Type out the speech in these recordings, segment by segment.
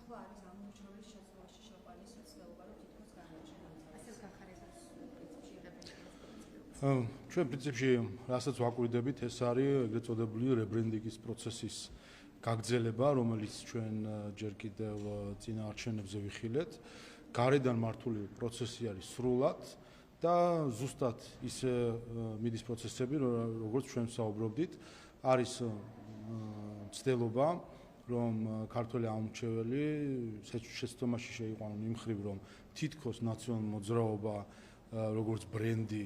ახლა არის ამორჩევის შეცვლაში შეყვანის ცდილობა, რომ თითქოს განაჩენ ასე გახარებას პრინციპში იღებენ. ჩვენ პრინციპში რასაც ვაკვირდებით, ეს არის ეგრეთ წოდებული რებრენდინგის პროცესის გაგრძელება, რომელიც ჩვენ ჯერ კიდევ წინა არჩევნებზე ვიხილეთ. გარედან მართული პროცესი არის სრულად და ზუსტად ისე მიდის პროცესები, როგორც ჩვენ საუბრობდით, არის ცდილობა, რომ ქართველი ამორჩეველი შეცდომაში შეიყვანონ იმ მხრივ, რომ თითქოს ნაციონალური მოძრაობა როგორც ბრენდი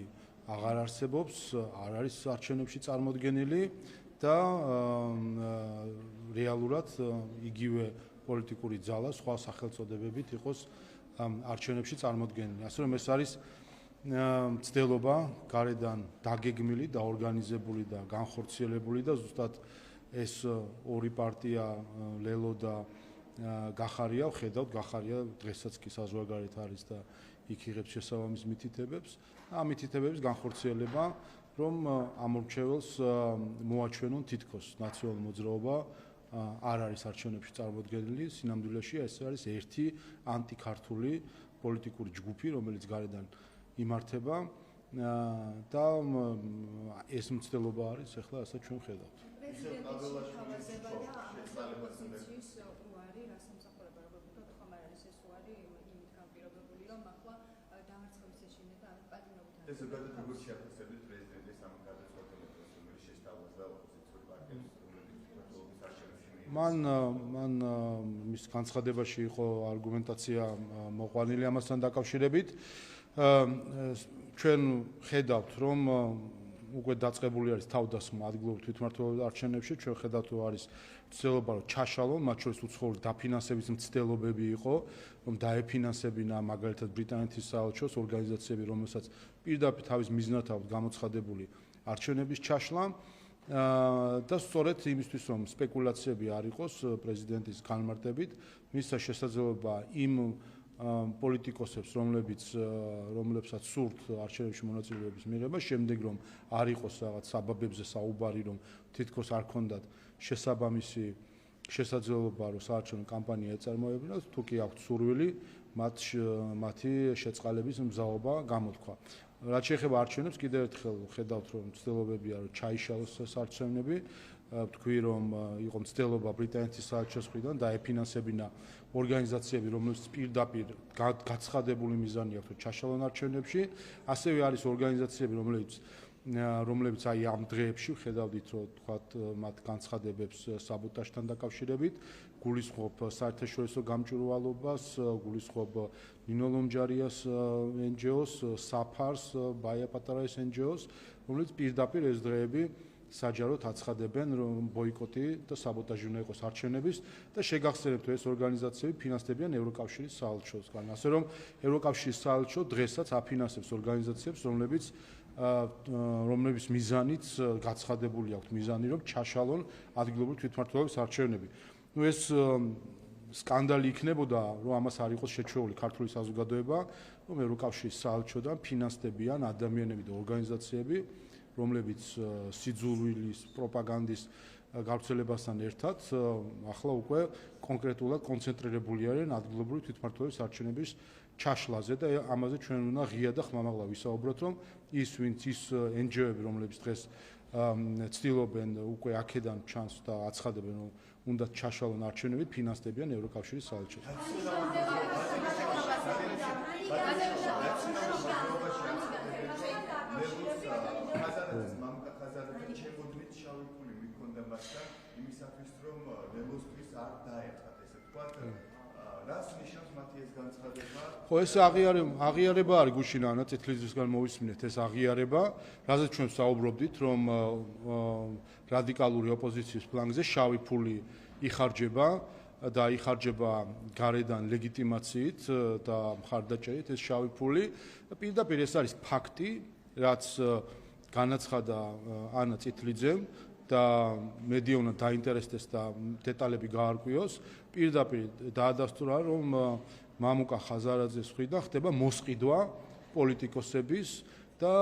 აღარ არსებობს, არ არის არჩევნებში წარმოდგენილი და რეალურად იგივე პოლიტიკური ძალა სხვა სახელწოდებებით იყოს არჩევნებში წარმოდგენილი. ასე რომ ეს არის ცდილობა გარედან დაგეგმილი, დაორგანიზებული და განხორციელებული და ზუსტად ეს ორი პარტია ლელო და გახარია, ვხედავთ, გახარია დღესაც კი საზღვარგარეთ არის და იქ იღებს შესაბამის მითითებებს. ამ მითითებების განხორციელება, რომ ამორჩეველს მოაჩვენონ თითქოს ნაციონალური მოძრაობა არ არის არჩევნებში წარმოდგენილი, სინამდვილეში ეს არის ერთი ანტიქართული პოლიტიკური ჯგუფი, რომელიც გარედან იმართება და ეს მცდელობა არის ახლა ასე ჩვენ ხედავთ. პრეზიდენტის თავაზება და ოპოზიციის უარი, რა სამსახურება როგორ თქვა, მაგრამ არის ეს უარი იმით განპირობებული, რომ ახლა დამარცხების ეშინე და პატიმრობით ეს ზოგადად როგორ შეაფასებთ პრეზიდენტის ამ გადაწყვეტილებას, რომელიც შეესაბამება ოპოზიციური პარტიების მან მის განცხადებაში იყო არგუმენტაცია მოყვანილი ამასთან დაკავშირებით. ჩვენ ხედავთ, რომ უკვე დაწყებული არის თავდასხმა ადგილობრივ თვითმმართველობის არჩევნებში, ჩვენ ხედავთ, რომ არის ცდილობა, რომ ჩაშალონ, მათ შორის უცხოური დაფინანსების მცდელობები იყო, რომ დაეფინანსებინა მაგალითად ბრიტანეთის საელჩოს ორგანიზაციები, რომელსაც პირდაპირ თავის მიზნად აქვს გამოცხადებული არჩევნების ჩაშლა. და სწორედ იმისთვის, რომ სპეკულაციები არ იყოს პრეზიდენტის განმარტებით, მისცა შესაძლებლობა იმ პოლიტიკოსებს, რომლებსაც სურთ არჩევნებში მონაწილეობის მიღება, შემდეგ რომ არ იყოს რაღაც საბაბებზე საუბარი, რომ თითქოს არ ქონდათ შესაბამისი შესაძლებლობა, რომ საარჩევნო კამპანია ეწარმოებინათ, თუ კი აქვთ სურვილი, მათი შეწყალების მზაობა გამოთქვა. რაც შეეხება არჩევნებს, კიდევ ერთხელ ხედავთ, რომ მცდელობებია, რომ ჩაიშალოს ეს არჩევნები, თქვი, რომ იყო მცდელობა ბრიტანეთის საელჩოს მხრიდან დაეფინანსებინა ორგანიზაციები, რომლებიც პირდაპირ გაცხადებული მიზანი აქვს, რომ ჩაშალონ არჩევნებში, ასევე არის ორგანიზაციები, რომლებიც აი ამ დღეებში ხედავდით, რომ თქვათ მათ განცხადებებს საბოტაჟთან დაკავშირებით, გულისხმობ საერთაშორისო გამჭვირვალობას, გულისხმობ ნინო ლომჯარიას NGO-ს, საფარს, ბაია პატარაის NGO-ს, რომელიც პირდაპირ ეს დღეები საჯაროდ აცხადებენ, რომ ბოიკოტი და საბოტაჟი უნდა იყოს არჩევნების და შეგახსენებთ, რომ ეს ორგანიზაციები ფინანსდებიან ევროკავშირის საელჩოსგან. ასე რომ ევროკავშირის საელჩო დღესაც აფინანსებს ორგანიზაციებს, რომლებიც მიზანიც გაცხადებული აქვს, მიზანი რომ ჩაშალონ ადგილობრივი თვითმმართველობის არჩევნები. ეს სკანდალი იქნებოდა, რომ ამას არ იყოს შეჩვეული ქართული საზოგადოება, რომ ევროკავშირის საელჩოდან ფინანსდებიან ადამიანები და ორგანიზაციები, რომლებიც სიძულვილის, პროპაგანდის გავრცელებასთან ერთად ახლა უკვე კონკრეტულად კონცენტრირებული არიან ადგილობრივი თვითმმართველობის არჩევნების ჩაშლაზე და ამაზე ჩვენ უნდა ღია და ხმამაღლა ვისაუბროთ, რომ ის NGO-ები, რომლებიც დღეს ცდილობენ უკვე აქედან ჩანს და აცხადებენ, რომ უნდა ჩაშალონ არჩევნები, ფინანსდებიან ევროკავშირის საელჩოს. იმისათვის, რომ ლელოსთვის არ დაერწყათ ესე ვთქვათ, რას ნიშნავს მათი ეს განცხადება? ხო, ეს აღიარება არის გუშინა წითლისგან მოვისმინეთ ეს აღიარება, რაზეც ჩვენ საუბრობდით, რომ რადიკალური ოპოზიციის ფლანგზე შავი ფული იხარჯება და იხარჯება გარედან ლეგიტიმაციით და მხარდაჭერით ეს შავი ფული. პირდაპირ ეს არის ფაქტი, რაც განაცხადა ანა წითლიძემ და მედია უნდა დაინტერესდეს და დეტალები გაარკვიოს. პირდაპირ დაადასტურა, რომ მამუკა ხაზარაძეს მხრიდან ხდება მოსყიდვა პოლიტიკოსების და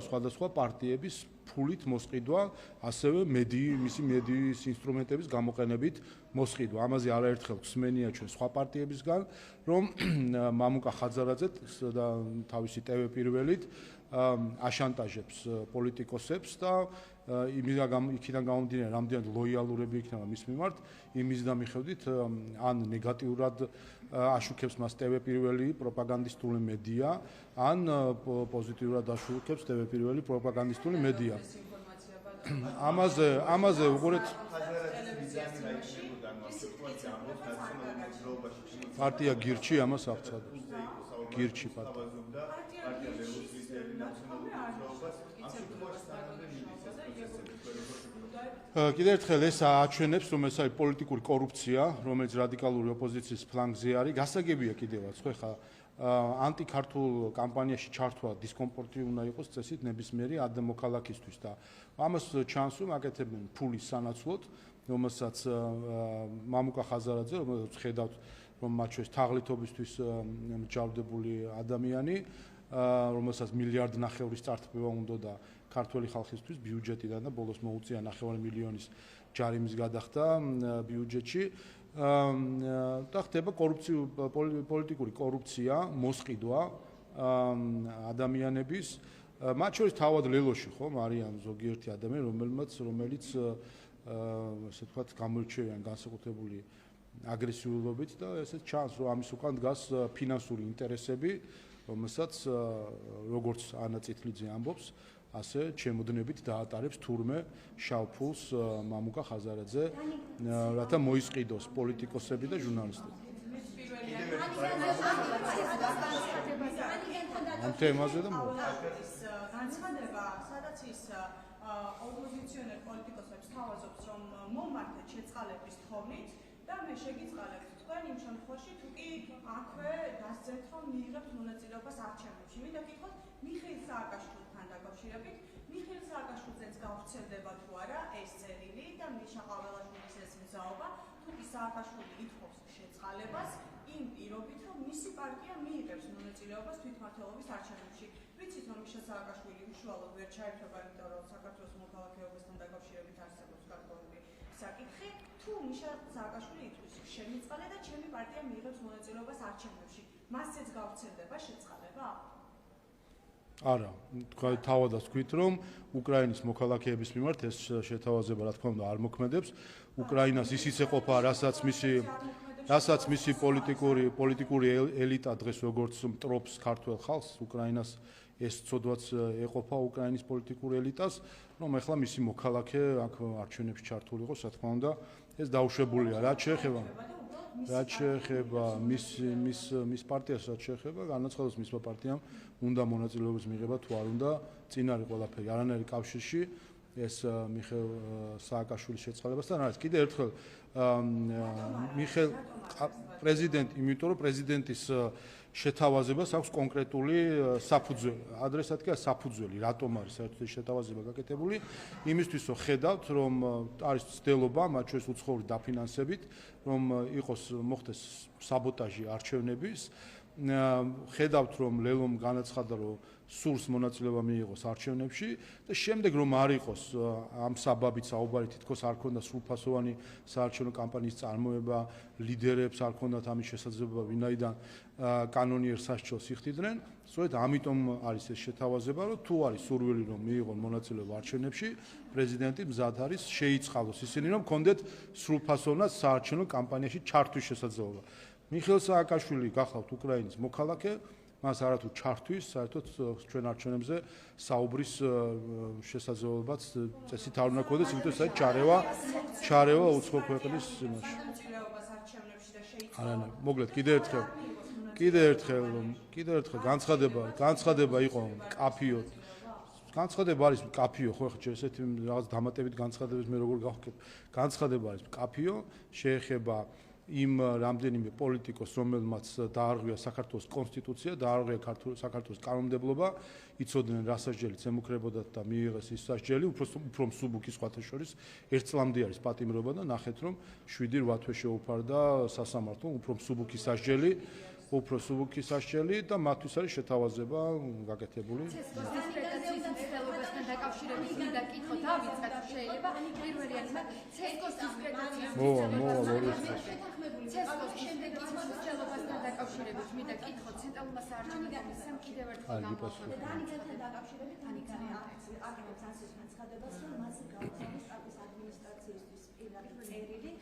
სხვადასხვა პარტიების ფულით მოსყიდვა, ასევე მისი მედიის ინსტრუმენტების გამოყენებით მოსყიდვა. ამაზე არაერთხელ გვსმენია ჩვენ სხვა პარტიებისგან, რომ მამუკა ხაძარაძე და თავისი TV პირველით აშანტაჟებს პოლიტიკოსებს და იქიდან გამომდინარე, რამდენად ლოიალურები იქნება მის მიმართ, იმის და მიხედვით ან ნეგატიურად აშუქებს მას TV პირველი პროპაგანდისტული მედია, ან პოზიტიურად აშუქებს TV პირველი პროპაგანდისტული მედია. ამაზე უყურეთ პარტია გირჩი ამას აღწადებს. გირჩი პარტია. კიდევ ერთხელ ეს აჩვენებს, რომ ეს არის პოლიტიკური კორუფცია, რომელიც რადიკალური ოპოზიციის ფლანგზე არის. გასაგებია კიდევაც, ხო ხა ანტიქართულ კამპანიაში ჩართვა დისკომფორტი უნდა იყოს წესით ნებისმიერი მოქალაქისთვის და ამას ჩანს, რომ აკეთებენ ფულის სანაცვლოდ, რომელსაც მამუკა ხაზარაძე, რომელსაც ხედავთ, რომ მათ შორის თაღლითობისთვის მჯავდებული ადამიანი, რომელსაც მილიარდ ნახევრის წართფება უნდა და ქართველი ხალხისთვის ბიუჯეტიდან და ბოლოს მოუწია 9 მილიონის ჯარიმის გადახდა ბიუჯეტში და ხდება პოლიტიკური კორუფცია, მოსყიდვა ადამიანების, მათ შორის თავად ლელოში ხომ არიან ზოგიერთი ადამიანი, რომელიც ასე ვთქვათ გამოირჩევიან განსაკუთრებული აგრესიულობით და ესეც ჩანს, რომ ამის უკან დგას ფინანსური ინტერესები, რომელსაც როგორც ანა წითლიძე ამბობს, ასე ჩემოდნებით დაატარებს თურმე შავ ფულს მამუკა ხაზარაძე, რათა მოისყიდოს პოლიტიკოსები და ჟურნალისტები. ამ თემაზე და განცხადება, სადაც ის ოპოზიციონერ პოლიტიკოსებს თავაზობს, რომ მომართეთ შეწყალების თხოვნით და მე შეგიწყალებთ თქვენ იმ შემთხვევაში, თუ კი აქვე დასძენთ, რომ მიიღებთ მონაწილეობას არჩევნებში. მინდა გითხრათ, მიხეილ სააკაშვილთან დაკავშირებით, მიხეილ სააკაშვილზეც გავრცელდება თუ არა ეს წერილი და მიშა ყაველაშვილის ეს მზაობა, თუ კი სააკაშვილი ითხოვს შეწყალებას იმ პირობით, რომ მისი პარტია მიიღებს მონაწილეობას თვითმმართველობის არჩევნებში. ვიცით, რომ მიშა სააკაშვილი უშუალოდ ვერ ჩაერთვება, იმიტომ რომ საქართველოს მოქალაქეობასთან დაკავშირებით არსებობს გარკვეული საკითხი, თუ მიშა სააკაშვილი ითქვის, შემიწყალე და ჩემი პარტია მიიღებს მონაწილეობას არჩევნებში. მასეც გავრცელდება შეწყალება? არა, თავადაც ვთქვით, რომ უკრაინის მოქალაქეების მიმართ ეს შეთავაზება, რა თქმა უნდა, არ მოქმედებს. უკრაინას ისიც ეყოფა, რასაც მისი პოლიტიკური ელიტა დღეს როგორც მტრობს ქართველ ხალხს, უკრაინას ეს ცოდვაც ეყოფა უკრაინის პოლიტიკურ ელიტას, რომ ეხლა მისი მოქალაქე აქ არჩევნებში ჩართული იყოს, რა თქმა უნდა, ეს დაუშვებულია. რაც შეეხება მის პარტიას, რაც შეეხება, განაცხადოს მისმა პარტიამ უნდა მონაწილეობის მიღება თუ არ უნდა, წინ არის ყველაფერი, არანაირი კავშირში ეს მიხეილ სააკაშვილის შეწყალებასთან არის. კიდევ ერთხელ მიხეილ პრეზიდენტი, იმიტომ რომ პრეზიდენტის შეთავაზებას აქვს კონკრეტული საფუძველი, ადრესატი არის საფუძველი, რატომ არის საერთოდ ეს შეთავაზება გაკეთებული, იმისთვის რომ ხედავთ, რომ არის ცდელობა, მათ შორის უცხოური დაფინანსებით, რომ მოხდეს საბოტაჟი არჩევნების, ხედავთ, რომ ლელომ განაცხადა, რომ სურს მონაწილეობა მიიღოს არჩევნებში და შემდეგ რომ არ იყოს ამ საბაბით საუბარი, თითქოს არ ქონდა სრულფასოვანი საარჩევნო კამპანიის წარმოება, ლიდერებს არ ქონდათ ამის შესაძლებლობა, ვინაიდან კანონიერ სასჯელს იხდიდნენ, სწორედ ამიტომ არის ეს შეთავაზება, რომ თუ არის სურვილი რომ მიიღონ მონაწილეობა არჩევნებში, პრეზიდენტი მზად არის შეიწყალოს ისინი, რომ კონდეთ სრულფასოვნად საარჩევნო კამპანიაში ჩართვის შესაძლებლობა. მიხეილ სააკაშვილი გახლავთ უკრაინის მოქალაქე, მას არათუ ჩართვის, საერთოდ ჩვენ არჩევნებზე საუბრის შესაძლებლობაც წესით არ უნდა გქონდეს, იმიტომ რომ ჩარევა უცხო ქვეყნის იმაში. არა, მოგლეთ კიდევ ერთხელ განცხადება იყო კაფიო. განცხადება არის კაფიო, ხო ხა ესეთი რაღაც დამატებით განცხადების მე როგორ გავხკებ. განცხადება არის კაფიო, შეეხება იმ რამდენიმე პოლიტიკოს, რომელმაც დაარღვია საქართველოს კონსტიტუცია, დაარღვია საქართველოს კანონმდებლობა, იცოდნენ რა სასჯელიც ემუქრებოდათ და მიიღეს ის სასჯელი, უფრო მსუბუქი სხვათა შორის, ერთ წლამდე არის პატიმრობა და ნახეთ, რომ 7-8 თვე შეუფარდა სასამართლომ, უფრო მსუბუქი სასჯელი, უფრო სუბუქი სასჯელი და მათთვის არის შეთავაზება გაკეთებული. ცესკოს დისკრეტაციის მცდელობასთან დაკავშირებით მინდა კითხო დავიწყოთ შეიძლება პირველი ცესკოს დისკრეტაციის ცესკოს შემდეგ მცდელობასთან დაკავშირებით მინდა კითხო ცენტრალურმა საარჩევნო კომისიამ კიდევ ერთხელ გამოაცხადა დანიგანთან დაკავშირებით აკეთებს ასეთ განცხადებას, რომ მას გაუწევს ტრამპის ადმინისტრაციისთვის წერილი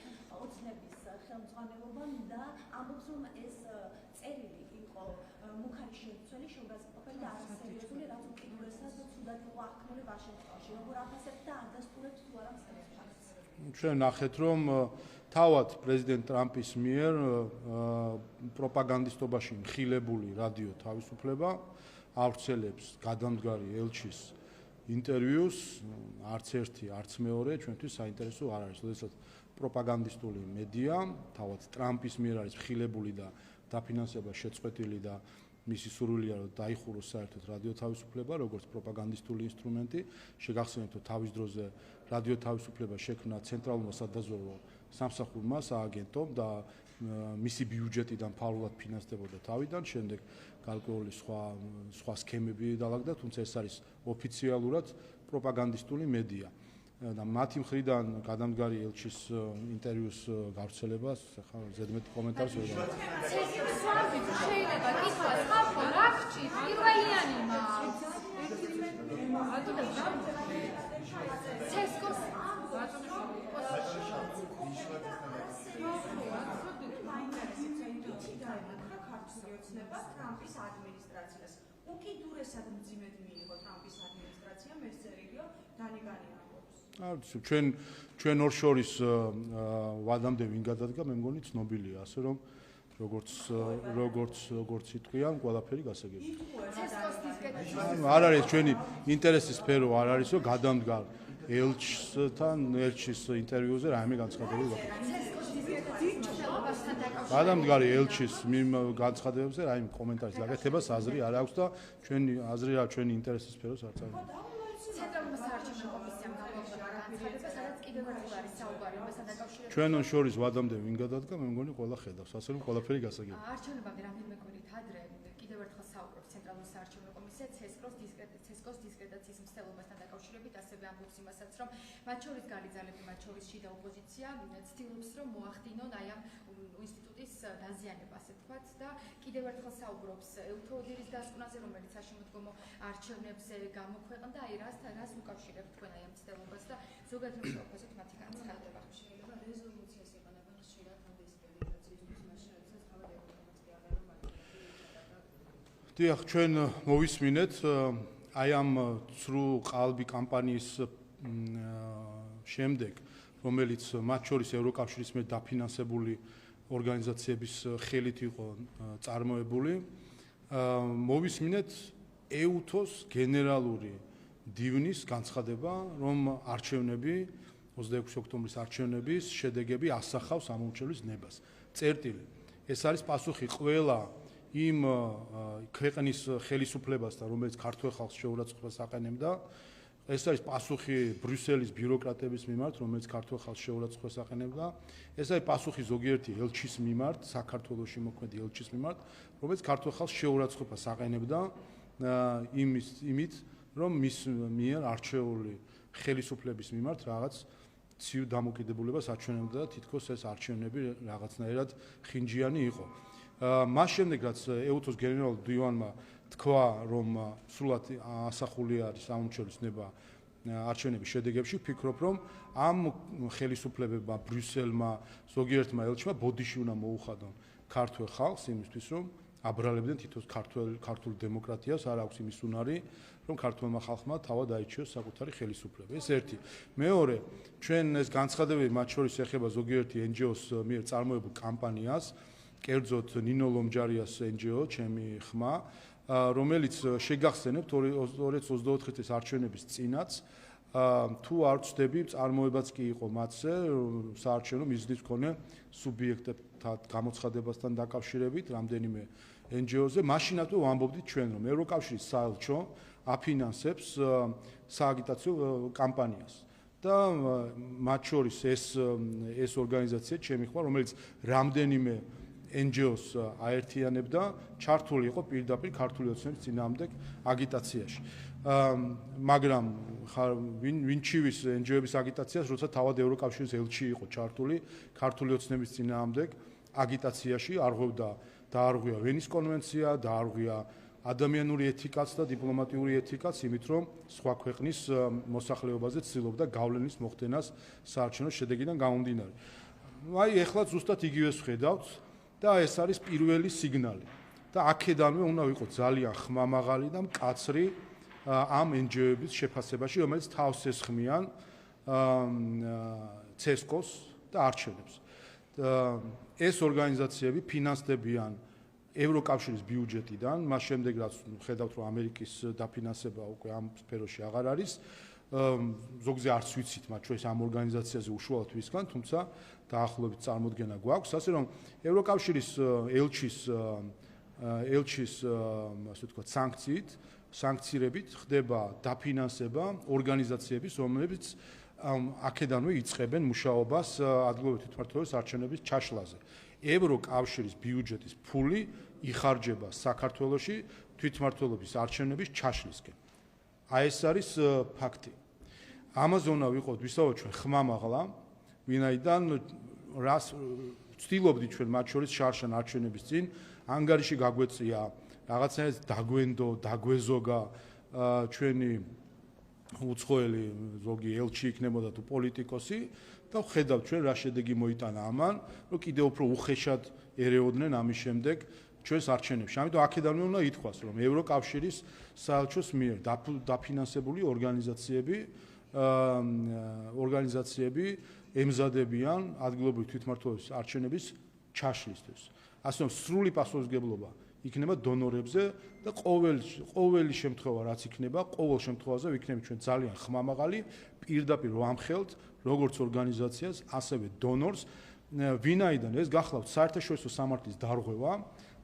ოცნების ხელმძღვანელობამ და ამბობს, რომ ეს წერილი იყო მუქარი შეცვლილი, შეუგაზრდილი და არასერიოზული, რაც უკიდურესად ცუდად იყო აღქმული ვაშინგტონში. როგორ აფასებთ და არ დასტურებთ თუ არა მწერილ ფაქტს? ჩვენ ნახეთ, რომ თავად პრეზიდენტ ტრამპის მიერ პროპაგანდისტობაში მხილებული რადიო თავისუფლება ავრცელებს გადამდგარი ელჩის ინტერვიუს, არც ერთი, არც მეორე ჩვენთვის საინტერესო არ არის. როდესაც პროპაგანდისტული მედია თავად ტრამპის მიერ არის მხილებული და დაფინანსება შეწყვეტილი და მისი სურვილია რომ დაიხუროს საერთოდ რადიო თავისუფლება როგორც პროპაგანდისტული ინსტრუმენტი, შეგახსენებთ რომ თავის დროზე რადიო თავისუფლება შექმნა ცენტრალურმა სადაზვერვო სამსახურმა, სააგენტომ და მისი ბიუჯეტიდან ფარულად ფინანსდებოდა თავიდან, შემდეგ გარკვეული სხვა სქემები დაალაგდა, თუმცა ეს არის ოფიციალურად პროპაგანდისტული მედია. და მათი მხრიდან გადამდგარი ელჩის ინტერვიუს გავრცელებას ახლა ზედმეტი კომენტარს ვერ ვიღებ. შეიძლება კითხვა ხალხო რა გჭირ პირველიანიმა ცესკოს ტრამპის ადმინისტრაციას უკიდურესად მძიმედ მიიღო ტრამპის ადმინისტრაციამ ეს წერილო დანიგანი ამბობს. ჩვენ ორ შორის ვადამდე ვინ გადადგა, მე მგონი ცნობილია, ასე რომ როგორც იტყვიან, ყველაფერი გასაგებია. არ არის ჩვენი ინტერესის სფერო არ არის, რომ გადამდგარ ელჩის ინტერვიუზე რაიმე განცხადებები ვაკეთებ. გადამდგარი ელჩის განცხადებებზე რაიმე კომენტარის გაკეთებას აზრი არ აქვს და ჩვენი აზრი რა ჩვენი ინტერესის სფეროს არ წააგებს. ცენტრალურმა საარჩევნო კომისიამ გამოაცხადა განცხადება, სადაც კიდევ ერთხელ არის საუბარი მასთან დაკავშირებით. ჩვენ შორის ვადამდე ვინ გადადგა, მე მგონი ყველა ხედავს, ასე რომ ყველაფერი გასაგებია. არჩევნებამდე რამდენიმე კვირით ადრე კიდევ ერთხელ საუბრობს ცენტრალურ საარჩევნო კომისია ცესკოს დისკრეტაციის მცდელობასთან დაკავშირებით, ასევე ამბობს იმასაც, რომ მათ შორის გარიძალები, მათ შორის შიდა ოპოზიცია ცდილობს, რომ მოახდინონ აი ამ ინსტიტუტის დაზიანება, ასე ვთქვათ, და კიდევ ერთხელ საუბრობს ელთოოდირის დასკვნაზე, რომელიც საშემოდგომო არჩევნებზე გამოქვეყნდა, აი რას უკავშირებთ თქვენ აი ამ მცდელობას და ზოგადად რომ შევაფასოთ მათი განცხადება. შეიძლება რეზოლუციას იყენებენ ხშირად დისკრედიტაციისთვის, მაშინ როდესაც თავად ეკონომიკურად აღარ მაგალითად. დიახ, ჩვენ მოვისმინეთ აი ამ ცრუ ყალბი კამპანიის შემდეგ, რომელიც მათ შორის ევროკავშირის მიერ დაფინანსებული ორგანიზაციების ხელით იყო წარმოებული, მოვისმინეთ EUTOS გენერალური დივნის განცხადება, რომ არჩევნები 26 ოქტომბრის არჩევნების შედეგები ასახავს ამომრჩევლის ნებას. წერტილი. ეს არის პასუხი ყველა იმ ქვეყნის ხელისუფლებასთან, რომელიც ქართველ ხალხს შეურაცხყოფას აყენებდა. ეს არის პასუხი ბრიუსელის ბიუროკრატების მიმართ, რომელიც ქართველ ხალხს შეურაცხყოფას აყენებდა. ეს არის პასუხი ზოგიერთი ელჩის მიმართ, საქართველოში მოქმედი ელჩის მიმართ, რომელიც ქართველ ხალხს შეურაცხყოფას აყენებდა იმით, რომ მის მიერ არჩეული ხელისუფლების მიმართ რაღაც ცივ დამოკიდებულებას აჩვენებდა და თითქოს ეს არჩევნები რაღაცნაირად ხინჯიანი იყო. მას შემდეგ რაც EUTOS გენერალურ დივანმა თქვა, რომ სრულად ასახული არის ამომრჩევლის ნება არჩევნების შედეგებში, ვფიქრობ, რომ ამ ხელისუფლებებმა, ბრიუსელმა, ზოგიერთმა ელჩმა ბოდიში უნდა მოუხადონ ქართველ ხალხს იმისთვის, რომ აბრალებდნენ თითოს ქართულ დემოკრატიას, არ აქვს იმის უნარი, რომ ქართველმა ხალხმა თავად აირჩიოს საკუთარი ხელისუფლება. ეს ერთი. მეორე, ჩვენ ეს განცხადებები მათ შორის ეხება ზოგიერთი NGO-ს მიერ წარმოებულ კამპანიას, კერძოდ ნინო ლომჯარიას NGO, ჩემი ხმა, რომელიც შეგახსენებთ 2024 წლის არჩევნების წინაც თუ არ ვწდები, წარმოებაც კი იყო მათზე საარჩევნო მიზნის მქონე სუბიექტებთან გამოცხადებასთან დაკავშირებით რამდენიმე NGO-ზე, მაშინათვე ვამბობდით ჩვენ, რომ ევროკავშირის საელჩო აფინანსებს სააგიტაციო კამპანიას. და მათ შორის ეს ორგანიზაცია, ჩემი ხმა, რომელიც რამდენიმე NGO-ს აერთიანებდა, ჩართული იყო პირდაპირ ქართული ოცნების წინააღმდეგ აგიტაციაში. მაგრამ ვინ ჩივის NGO-ების აგიტაციას, როცა თავად ევროკავშირის ელჩი იყო ჩართული ქართული ოცნების წინააღმდეგ აგიტაციაში, არღვევდა დაარღვია ვენის კონვენცია, დაარღვია ადამიანური ეთიკაც და დიპლომატიური ეთიკაც, იმით რომ სხვა ქვეყნის მოსახლეობაზე ცდილობდა გავლენის მოხდენას საარჩევნო შედეგიდან გამომდინარე. აი ეხლა ზუსტად იგივეს ვხედავთ და ეს არის პირველი სიგნალი. და აქედანვე უნდა ვიყოთ ძალიან ხმამაღალი და მკაცრი ამ NGO-ების შეფასებაში, რომელიც თავს ესხმიან CESCO-ს და არჩევნებს. ეს ორგანიზაციები ფინანსდებიან ევროკავშირის ბიუჯეტიდან, მას შემდეგ რაც ხედავთ რომ ამერიკის დაფინანსება უკვე ამ სფეროში აღარ არის, ზოგზე არც ვიცით მათ შორის ამ ორგანიზაციაზე უშუალოდ ვისგან, თუმცა დაახლოებით წარმოდგენა გვაქვს, ასე რომ ევროკავშირის ელჩის ასე ვთქვათ სანქციებით ხდება დაფინანსება ორგანიზაციების, რომლებიც აქედანვე იწყებენ მუშაობას ადგილობრივი თვითმმართველობის არჩევნების ჩაშლაზე. ევროკავშირის ბიუჯეტის ფული იხარჯება საქართველოში თვითმმართველობის არჩევნების ჩაშლისკენ. აი ეს არის ფაქტი. ამაზე უნდა ვიყოთ ვისაუბროთ ჩვენ ხმამაღლა, ვინაიდან რას ვცდილობდით ჩვენ მათ შორის შარშან არჩევნების წინ ანგარიში გაგვეწია, რაღაცნაირად დაგვენდო, დაგვეზოგა ჩვენი უცხოელი ზოგი ელჩი იქნებოდა თუ პოლიტიკოსი და ვხედავთ ჩვენ რა შედეგი მოიტანა ამან, რომ კიდევ უფრო უხეშად ერეოდნენ ამის შემდეგ ჩვენს არჩევნებში. ამიტომ აქედანვე უნდა ითქვას, რომ ევროკავშირის საელჩოს მიერ დაფინანსებული ორგანიზაციები ემზადებიან ადგილობრივი თვითმმართველობის არჩევნების ჩაშლისთვის. ასე რომ სრული პასუხისმგებლობა იქნება დონორებზე და ყოველი შემთხვევა რაც იქნება, ყოველ შემთხვევაზე ვიქნებით ჩვენ ძალიან ხმამაღალი, პირდაპირ ვამხელთ როგორც ორგანიზაციას, ასევე დონორს, ვინაიდან ეს გახლავთ საერთაშორისო სამართლის დარღვევა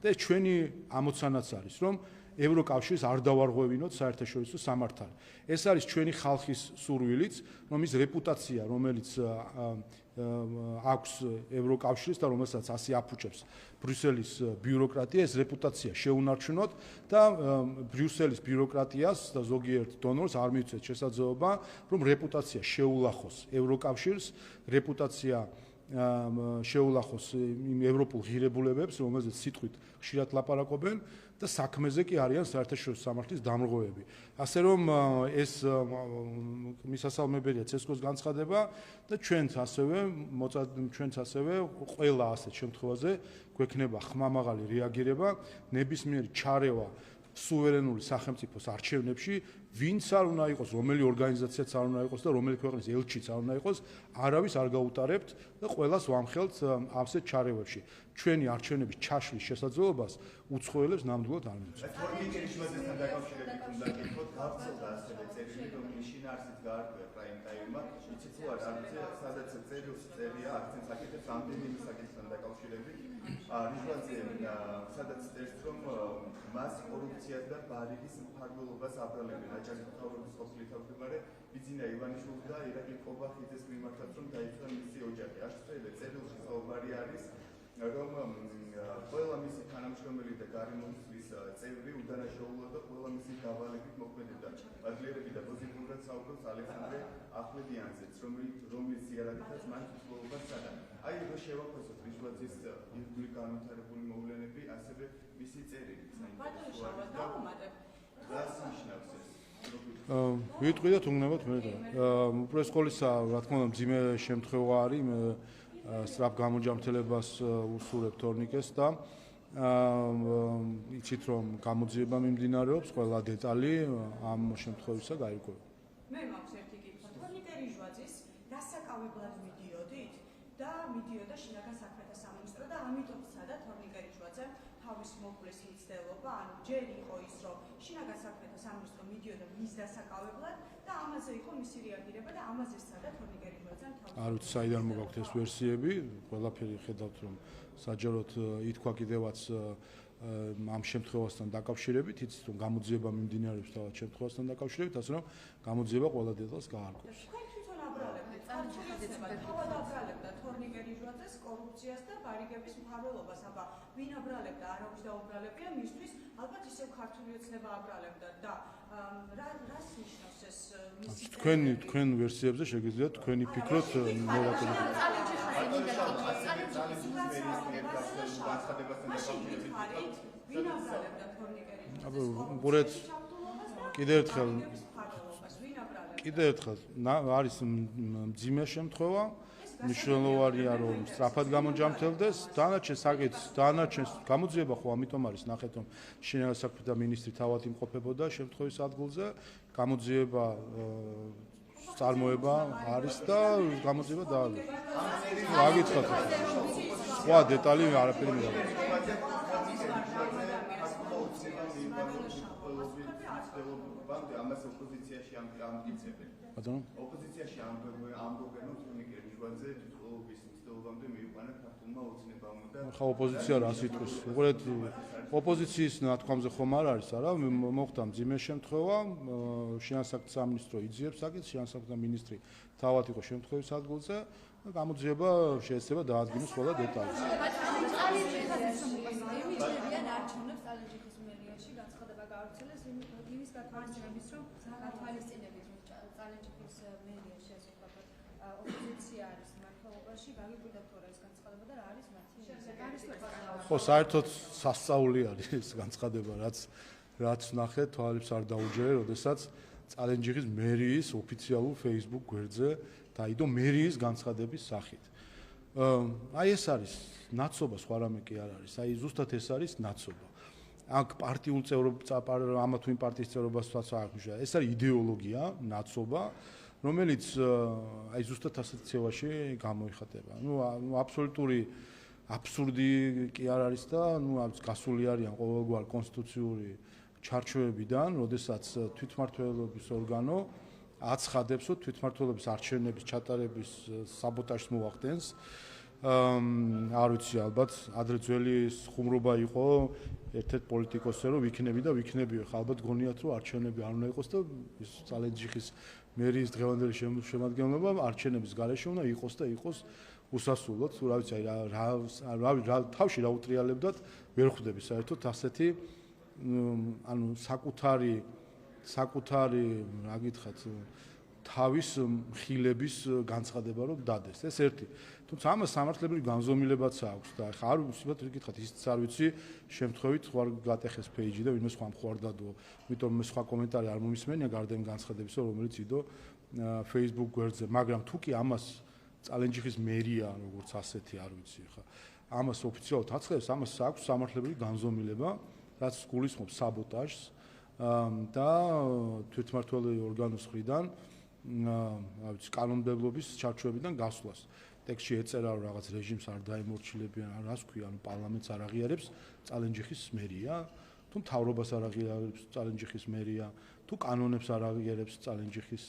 და ეს ჩვენი ამოცანაც არის, რომ ევროკავშირს არ დავარღვევინოთ საერთაშორისო სამართალი. ეს არის ჩვენი ხალხის სურვილიც, რომ ის რეპუტაცია, რომელიც აქვს ევროკავშირს და რომელსაც ასე აფუჭებს ბრიუსელის ბიუროკრატია, ეს რეპუტაცია შეუნარჩუნოთ და ბრიუსელის ბიუროკრატიას და ზოგიერთ დონორს არ მივცეთ შესაძლებლობა, რომ რეპუტაცია შეულახოს ევროკავშირს, რეპუტაცია შეულახოს იმ ევროპულ ღირებულებებს, რომელზეც სიტყვით ხშირად ლაპარაკობენ და საქმეზე კი არიან საერთაშორისო სამართლის დამრღვევები. ასე რომ ეს მისასალმებელია CESCO-ს განცხადება და ჩვენც ასევე ყველა ასეთ შემთხვევაზე გვექნება ხმამაღალი რეაგირება, ნებისმიერი ჩარევა სუვერენული სახელმწიფოს არჩევნებში, ვინც არ უნდა იყოს, რომელი ორგანიზაციაც არ უნდა იყოს და რომელი ქვეყნის ელჩიც არ უნდა იყოს, არავის არ გაუტარებთ და ყველას ვამხელთ ასეთ ჩარევებში. ჩვენი არჩევნების ჩაშლის შესაძლებლობას უცხოელებს ნამდვილად არ მივცეთ. თორნიკერის შეფასებასთან დაკავშირებით უნდა გითხოთ, გავრცელდა ასევე წერილი, რომელიც შინაარსით გაარკვია პრაიმ ტაიმმა, იცით თუ არა, სადაც წერილს წერია აქცენტს აკეთებს ამდენი საკითხთან დაკავშირებით. რიჟვაძე სადაც წერს, რომ მას კორუფციას და ბარიკის მფარველობას აბრალებენ აჯანყების მთავრობის ყოფილი თავმჯდომარე ბიძინა ივანიშვილი და ირაკლი კობახიძეს მიმართაც, რომ დაიწყო მისი ოჯახი. აღწერილი წერილში საუბარი არის, რომ ყველა მისი თანამშრომელი და გარემოსთვის წევრი უდანაშაულო და ყველა მისი გავალებით მოქმედებდა. პატრიოტები და პოზიტიურად საუბრობს ალექსანდრე ახმედიანზეც, რომლის ზიარათაც მან უცხოობას სცადა. აი რო შევაფასოთ რიჟვაძის ირგვლივ განვითარებული მოვლენები, ასევე მისი წერილი. ვიტყვი და თუნდაც მე და უპირველეს ყოვლისა, რა თქმა უნდა, მძიმე შემთხვევა არის, სწრაფ გამოჯამრთელებას უსურებ თორნიკეს და იცით რომ გამოძიება მიმდინარეობს, ყველა დეტალი ამ შემთხვევისა გაირკვევა. მე მაქვს ერთი კითხვა, თორნიკე რიჟვაძის დასაკავებლად მიდიოდით და მიდიოდა შინაგან საქმეთა სამინისტრო და ამიტომ სცადა თორნიკე რიჟვაძემ თავის მოკვლის მცდელობა, ანუ ჯერ იყო ის, რომ შინაგან საქმეთა სამინისტრო მიდიოდა მის დასაკავებლად და ამაზე იყო მისი რეაგირება და ამაზე სცადა თორნიკე რიჟვაძემ თავის. არ ვიცი საიდან მოგაქვთ ეს ვერსიები, ყველაფერი ხედავთ რომ საჯაროდ ითქვა კიდევაც ამ შემთხვევასთან დაკავშირებით, იცით რომ გამოძიება მიმდინარეობს თავად შემთხვევასთან დაკავშირებით, ასე რომ გამოძიება ყველა დეტალს გაარკვევს. თქვენ თვითონ აბრალებთ, თავად აბრალებდა თორნიკე რიჟვაძეს კორუფციას და ბარიგების მფარველობას, აბა ვინ აბრალებდა, არავის დაუბრალებია მისთვის, ალბათ ისევ ქართული ოცნება აბრალებდა და რას ნიშნავს ეს მისი თქვენ ვერსიებზე შეგიძლიათ თქვენი ფიქროთ ვინ აბრალებდა თორნიკე რიჟვაძეს აბა უყურეთ კიდევ ერთხელ არის მძიმე შემთხვევა მნიშვნელოვანია რომ სწრაფად გამოჯამრთელდეს დანარჩენს გამოძიება ხო ამიტომ არის ნახეთ რომ შინაგან საქმეთა მინისტრი თავად იმყოფებოდა შემთხვევის ადგილზე გამოძიება წარმოება არის და გამოძიება დაალოვა აგიცხოთ სხვა დეტალი არაფერი არ არის ამას ოპოზიციაში ამტკიცებენ. ბატონო? ოპოზიციაში ამბობენ, რომ თორნიკე რიჟვაძე თვითმყოფობის მცდელობამდე მიიყვანა ქართულმა ოცნებამ და ხა ოპოზიცია რა სიტყვის. უყურეთ, ოპოზიციის ნათქვამზე ხომ არ არის, არა? მოხდა მძიმე შემთხვევა, შინაგან საქმეთა სამინისტრო იძიებს საკითხს, შინაგან საქმეთა მინისტრი თავად იყო შემთხვევის ადგილზე და გამოძიება შეეცდება დაადგინოს ყველა დეტალი. იმის გათვალისწინების რომ გათვალისწინებით წალენჯიხის მერია შეესაბამება ოპოზიცია არის მმართველობაში გაგიკვირდა თუ რა ეს განცხადება და რა არის მათი ხო საერთოდ სასწაული არის ეს განცხადება რაც ნახეთ თვალებს არ დაუჯერე როდესაც წალენჯიხის მერიის ოფიციალურ Facebook გვერდზე დაიდო მერიის განცხადების სახით აი ეს არის ნაცობა სხვა რამე კი არ არის აი ზუსტად ეს არის ნაცობა აქ პარტიულ წევრობას ამა თუ იმ პარტიის წევრობასაც აღვნიშნა. ეს არის იდეოლოგია, ნაცობა, რომელიც აი ზუსტად ასეთ ცევაში გამოიხატება. ნუ აბსოლუტური აბსურდი კი არ არის და ნუ გასული არიან ყოველგვარ კონსტიტუციური ჩარჩოებიდან, როდესაც თვითმმართველობის ორგანო აცხადებს, რომ თვითმმართველობის არჩევნების ჩატარების საბოტაჟს მოახდენს. არ ვიცი ალბათ ადრე ძველი ხუმრობა იყო ერთ-ერთ პოლიტიკოსზე რომ ვიქნები და ვიქნებიო ხა ალბათ გონიათ რომ არჩევნები არ უნდა იყოს და ის წალენჯიხის მერიის დღევანდელი შემადგენლობა არჩევნების გარეშე უნდა იყოს და იყოს უსასრულოდ რა ვიცი რა თავში რა უტრიალებდათ ვერ ხვდები საერთოდ ასეთი ანუ საკუთარი რა გითხრათ თავის მხილების განცხადება რომ დადეს ეს ერთი თუმცა ამას სამართლებრივი განზომილებაც აქვს და ხა არ უბრალოდ გითხრათ ისიც არ ვიცი შემთხვევით ხوار გატეხეს პეიჯი და ვინმე სხვა მხوار დადო იმიტომ მე სხვა კომენტარი არ მომისმენია გარდა იმ განცხადებისა რომელიც იდო Facebook გვერდზე მაგრამ თუ კი ამას წალენჯიხის მერია როგორც ასეთი არ ვიცი ხა ამას ოფიციალურად აცხადებს ამას აქვს სამართლებრივი განზომილება რაც გულისხმობს საბოტაჟს და თვითმმართველი ორგანოს მხრიდან რა ვიცი კანონმდებლობის ჩარჩოებიდან გასვლას ტექსტში ეწერა რომ რაღაც რეჟიმს არ დაემორჩილებიან რას ქვია ანუ პარლამენტს არ აღიარებს წალენჯიხის მერია თუ მთავრობას არ აღიარებს წალენჯიხის მერია თუ კანონებს არ აღიარებს წალენჯიხის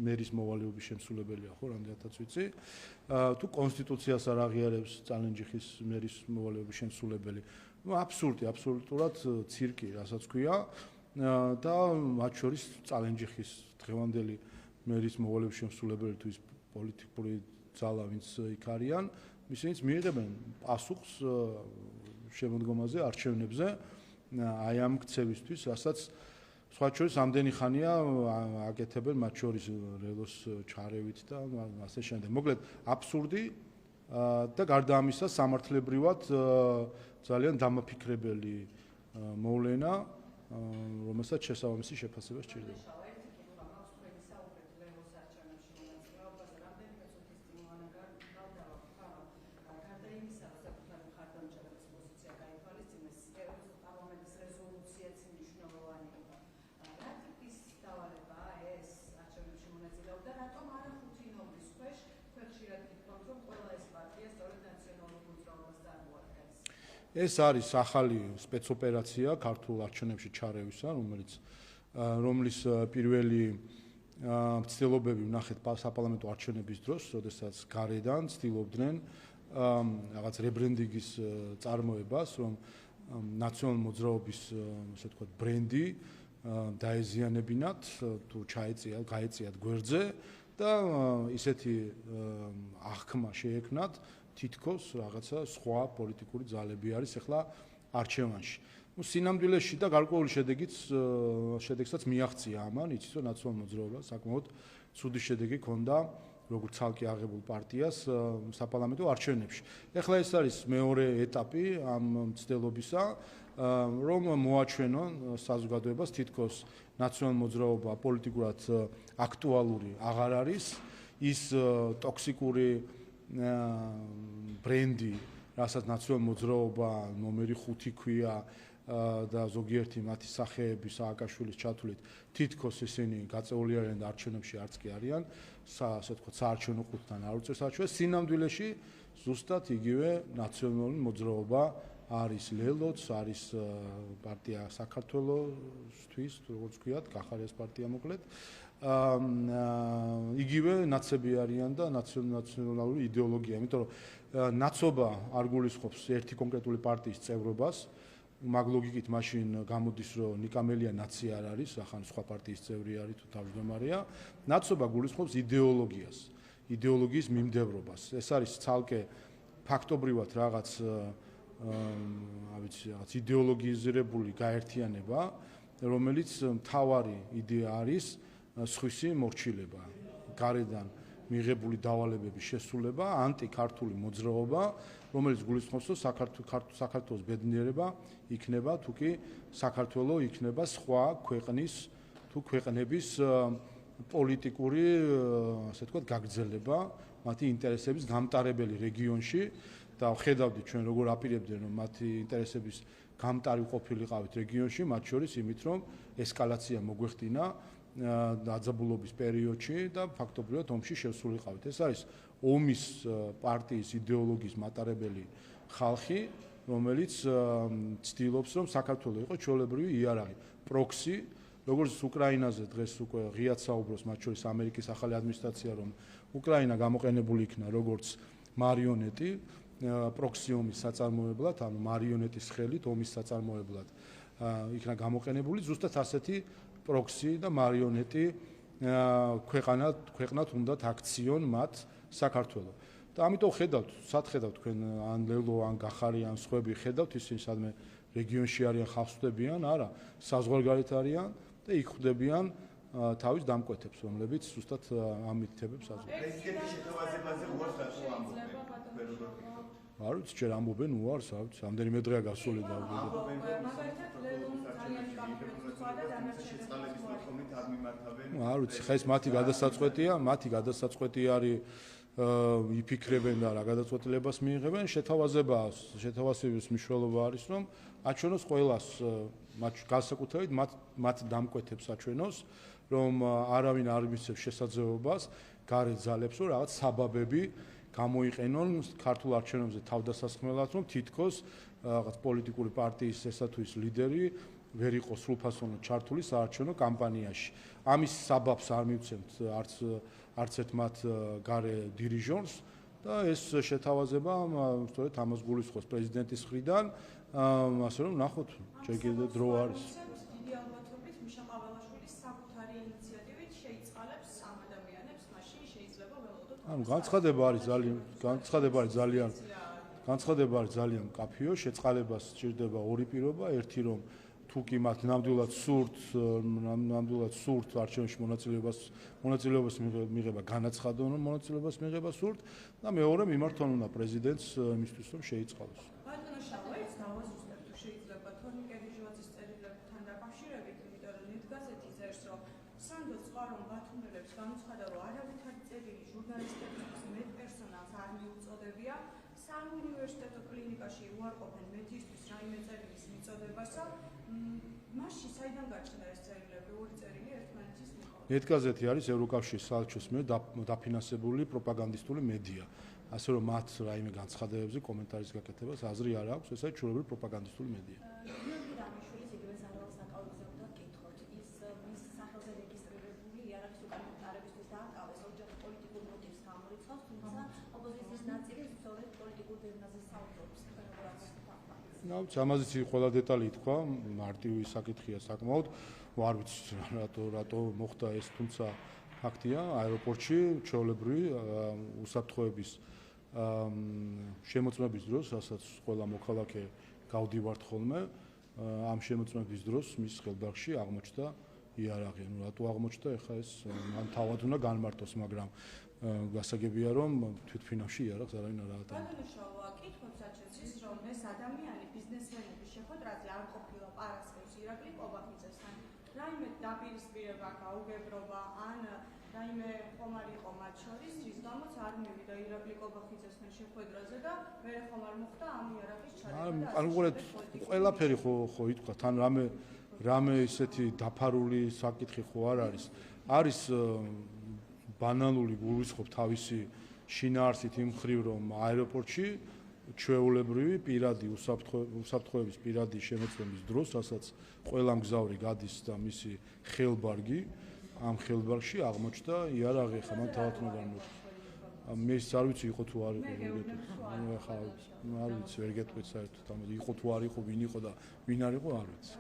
მერის მოვალეობის შემსრულებელია ხო რამდენადაც ვიცი თუ კონსტიტუციას არ აღიარებს წალენჯიხის მერის მოვალეობის შემსრულებელი ნუ აბსურდი აბსოლუტურად ცირკი რასაც ქვია და მათ შორის წალენჯიხის დღევანდელი მერის მოვალეობის შემსრულებელი თუ ის პოლიტიკური ძალა ვინც იქ არიან ისინიც მიიღებენ პასუხს შემოდგომაზე არჩევნებზე აი ამ ქცევისთვის რასაც სხვა შორის ამდენი ხანია აკეთებენ მათ შორის რელოს ჩარევით და ასე შემდეგ მოკლედ აბსურდი და გარდა ამისა სამართლებრივად ძალიან დამაფიქრებელი მოვლენა რომელსაც შესაბამისი შეფასება სჭირდება ეს არის ახალი სპეცოპერაცია ქართულ არჩევნებში ჩარევისა, რომლის პირველი ცდილობები ვნახეთ საპარლამენტო არჩევნების დროს, როდესაც გარედან ცდილობდნენ რაღაც რებრენდინგის წარმოებას, რომ ნაციონალური მოძრაობის, ასე ვთქვათ, ბრენდი დაეზიანებინათ, თუ გაეწიათ გვერდზე და ისეთი აღქმა შეექმნათ თითქოს რაღაცა სხვა პოლიტიკური ძალები არის ახლა არჩევანში. სინამდვილეში და გარკვეული შედეგსაც მიაღწია ამან, იცის რომ ნაციონალურ მოძრაობას საკმაოდ ცუდი შედეგი ჰქონდა როგორც ცალკე აღებულ პარტიას საპარლამენტო არჩევნებში. ეხლა ეს არის მეორე ეტაპი ამ მცდელობისა, რომ მოაჩვენონ საზოგადოებას თითქოს ნაციონალურ მოძრაობა პოლიტიკურად აქტუალური აღარ არის, ის ტოქსიკური ბრენდი, რასაც ნაციონალურ მოძრაობა ნომერი 5 ქვია და ზოგიერთი მათი სახეები სააკაშვილის ჩათვლით თითქოს ისინი გაწეული არიან და არჩევნებში არც კი არიან, ასე ვთქვათ, საარჩევნო ყუთთან არ უწევს არჩევას. სინამდვილეში ზუსტად იგივე ნაციონალური მოძრაობა არის ლელოც, არის პარტია საქართველოსთვის, როგორც ვქვიათ, კახარის პარტია მოკლედ. იგივე ნაცები არიან და ნაციონალური იდეოლოგია, იმიტომ რომ ნაცობა არ გულისხმობს ერთი კონკრეტული პარტიის წევრობას. მაგ ლოგიკით მაშინ გამოდის, რომ ნიკამელია ნაცი არ არის, ახლა სხვა პარტიის წევრი არის თუ თავმჯდომარეა. ნაცობა გულისხმობს იდეოლოგიას, იდეოლოგიის მიმდევრობას. ეს არის ცალკე ფაქტობრივად რაღაც რაღაც იდეოლოგიზირებული გაერთიანება, რომელიც მთავარი იდეა არის სხვისი მორჩილება, გარედან მიღებული დავალებების შესრულება, ანტიქართული მოძრაობა, რომელიც გულისხმობს, რომ საქართველოს ბედნიერება იქნება, თუ კი საქართველო იქნება სხვა ქვეყნის თუ ქვეყნების პოლიტიკური, ასე ვთქვათ, გაგრძელება, მათი ინტერესების გამტარებელი რეგიონში და ხედავდით ჩვენ როგორ აპირებდნენ, რომ მათი ინტერესების გამტარი ყოფილიყავით რეგიონში, მათ შორის იმით, რომ ესკალაცია მოგვეხდინა დაძაბულობის პერიოდში და ფაქტობრივად ომში შესულიყავით. ეს არის ომის პარტიის იდეოლოგიის მატარებელი ხალხი, რომელიც ცდილობს, რომ საქართველო იყოს ჩვეულებრივი იარაღი, პროქსი, როგორც უკრაინაზე დღეს უკვე ღიად საუბრობს, მათ შორის ამერიკის ახალი ადმინისტრაცია, რომ უკრაინა გამოყენებული იქნა როგორც მარიონეტი, პროქსი ომის საწარმოებლად, ანუ მარიონეტის ხელით ომის საწარმოებლად იქნა გამოყენებული, ზუსტად ასეთი პროქსი და მარიონეტი ქვეყნად უნდათ აქციონ მათ საქართველოს. და ამიტომ ხედავთ, სად ხედავთ თქვენ ან ლელო, ან გახარი, ან სხვები ხედავთ ისინი სადმე რეგიონში არიან, ხალხს ხვდებიან, არა, საზღვარგარეთ არიან და იქ ხვდებიან თავის დამკვეთებს, რომლებიც ზუსტად ამიტებებს საზღვარგარეთ. პრეზიდენტის შეთავაზებაზე უარს რატო ამბობენ? არ ვიცი, ჯერ ამბობენ უარს, არ ვიცი, რამდენიმე დღეა გასული და არ ვიცი, ხა ეს მათი გადასაწყვეტი არის იფიქრებენ და რა გადაწყვეტილებას მიიღებენ, შეთავაზების მნიშვნელობა არის, რომ აჩვენოს ყველას, განსაკუთრებით მათ დამკვეთებს აჩვენოს, რომ არავინ არ მისცემს შესაძლებლობას გარეთ ძალებს, რომ რაღაც საბაბები გამოიყენონ ქართულ არჩევნებზე თავდასასხმელად, რომ თითქოს რაღაც პოლიტიკური პარტიის ესა თუ ის ლიდერი ვერ იყოს სრულფასოვნად ჩართული საარჩევნო კამპანიაში. ამის საბაბს არ მივცემთ არც ერთ მათ გარე დირიჟორს და ეს შეთავაზება სწორედ ამას გულისხმობს პრეზიდენტის მხრიდან, ასე რომ ნახოთ, ჯერ კიდევ დრო არის. დიდი ალბათობით მიშა ყაველაშვილის საკუთარი ინიციატივით შეიწყალებს ამ ადამიანებს, მაშინ შეიძლება ველოდოთ. ანუ განცხადება არის ძალიან მკაფიო, შეწყალებას სჭირდება ორი პირობა, ერთი რომ თუკი მათ ნამდვილად სურთ არჩევნებში მონაწილეობას მიღება, განაცხადონ რომ მონაწილეობას მიღება სურთ და მეორე მიმართონ უნდა პრეზიდენტს იმისთვის რომ შეიწყალოს. ბატონო შალაიც დავაზუსტებ თუ შეიძლება თორნიკე ჟვაძის წერილებთან დაკავშირებით, იმიტომ რომ ნეტგაზეთი წერს რომ სანდო სხვა რომ ბათუმელებს განუცხადა რომ არავითარი წერილი ჟურნალისტების მეტ პერსონალს არ მიუწოდებია, საუნივერსიტეტო კლინიკაში უარყოფენ მედისთვის რაიმე წერილის მიწოდებასა. მასში საიდან გაჩნდა ეს წერილები, ორი წერილი ერთმანეთის მიხედვით? ნეტგაზეთი არის ევროკავშირის საელჩოს მიერ დაფინანსებული პროპაგანდისტული მედია. ასე რომ მათ რაიმე განცხადებებზე კომენტარის გაკეთებას აზრი არ აქვს, ეს არის ჩვეულებრივი პროპაგანდისტული მედია. გიორგი რამიშვილის იგივე სარავალ საკავშირო გკითხოთ, ის მის სახელზე რეგისტრირებული იარაღის უკანონმდებლობისთვის დააკავეს ოჯახ პოლიტიკურ მოტივს გამორიცხავს, თუმცა ოპოზიციის ნაწილი სწორედ პოლიტიკურ დევნაზე საუბრობს. ამაზეც ყველა დეტალი ითქვა, მარტივი საკითხია საკმაოდ. არ ვიცი რატო მოხდა ეს, თუმცა ფაქტია, აეროპორტში ჩვეულებრივი უსაფრთხოების შემოწმების დროს, რასაც ყველა მოქალაქე გავდივართ ხოლმე, ამ შემოწმების დროს მის ხელბაღში აღმოჩნდა იარაღი. ნუ რატო აღმოჩნდა, ეხლა ეს მან თავად უნდა განმარტოს, მაგრამ გასაგებია, რომ თვითფინავში იარაღს არავინ არ აატანა. გადანიშნულმა კითხვებსაც შეცის, რომ ეს ადამიანი ბიზნესმენების შეხვედრაზე არ ყოფილა პარასკევს ირაკლი კობახიძესთან. რაიმე დაპირისპირება, გაუგებრობა ან რაიმე ხომ არ იყო მათ შორის, რის გამოც არ მივიდა ირაკლი კობახიძესთან შეხვედრაზე და მერე ხომ არ მოხდა ამ იარაღის ჩარევა. ანუ ყველაფერი ხო ითქვა, თან რამე ისეთი დაფარული საკითხი ხო არ არის. არის ბანალური გულისხმობ თავისი შინაარსით იმ მხრივ, რომ აეროპორტში ჩვეულებრივი პირადი უსაფრთხოების პირადი შემოწმების დროს, რასაც ყველა მგზავრი გადის და მისი ხელბარგი, ამ ხელბარგში აღმოჩნდა იარაღი, ხა მან თავად უნდა განმარტოს. მე არ ვიცი იყო თუ არ იყო, არ ვიცი, ვერ გეტყვით საერთოდ, იყო თუ არ იყო, ვინ იყო და ვინ არ იყო, არ ვიცი.